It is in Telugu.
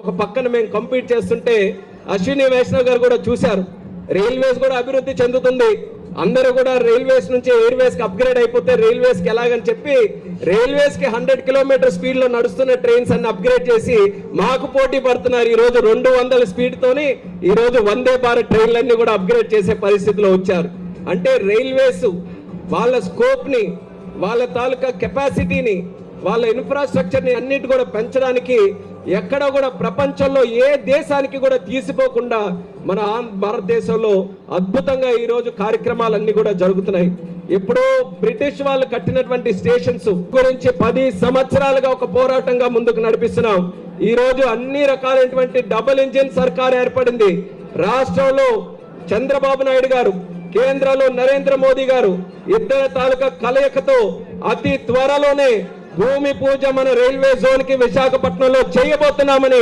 ఒక పక్కన మేము కంపీట్ చేస్తుంటే అశ్విని వైష్ణవ్ గారు కూడా చూశారు, రైల్వేస్ కూడా అభివృద్ధి చెందుతుంది, అందరూ కూడా రైల్వేస్ నుంచి ఎయిర్వేస్ కి అప్గ్రేడ్ అయిపోతే రైల్వేస్ కి ఎలాగని చెప్పి రైల్వేస్ కి 100 కిలోమీటర్ స్పీడ్ లో నడుస్తున్న ట్రైన్స్ అన్ని అప్గ్రేడ్ చేసి మాకు పోటీ పడుతున్నారు. ఈ రోజు 200 స్పీడ్ తోని ఈ రోజు వందే భారత్ ట్రైన్లన్నీ కూడా అప్గ్రేడ్ చేసే పరిస్థితిలో వచ్చారు. అంటే రైల్వేస్ వాళ్ళ స్కోప్ ని, వాళ్ళ తాలూకా కెపాసిటీని, వాళ్ళ ఇన్ఫ్రాస్ట్రక్చర్ ని అన్నిటి కూడా పెంచడానికి ఎక్కడ కూడా ప్రపంచంలో ఏ దేశానికి కూడా తీసిపోకుండా మన భారతదేశంలో అద్భుతంగా ఈ రోజు కార్యక్రమాలన్నీ కూడా జరుగుతున్నాయి. ఇప్పుడు బ్రిటిష్ వాళ్ళు కట్టినటువంటి స్టేషన్స్ గురించి 10 సంవత్సరాలుగా ఒక పోరాటంగా ముందుకు నడిపిస్తున్నాం. ఈ రోజు అన్ని రకాలైనటువంటి డబుల్ ఇంజిన్ సర్కార్ ఏర్పడింది. రాష్ట్రంలో చంద్రబాబు నాయుడు గారు, కేంద్రంలో నరేంద్ర మోదీ గారు ఇద్దరు తాలూకా కలయికతో అతి త్వరలోనే భూమి పూజ మన రైల్వే జోన్ కి విశాఖపట్నంలో చేయబోతున్నామని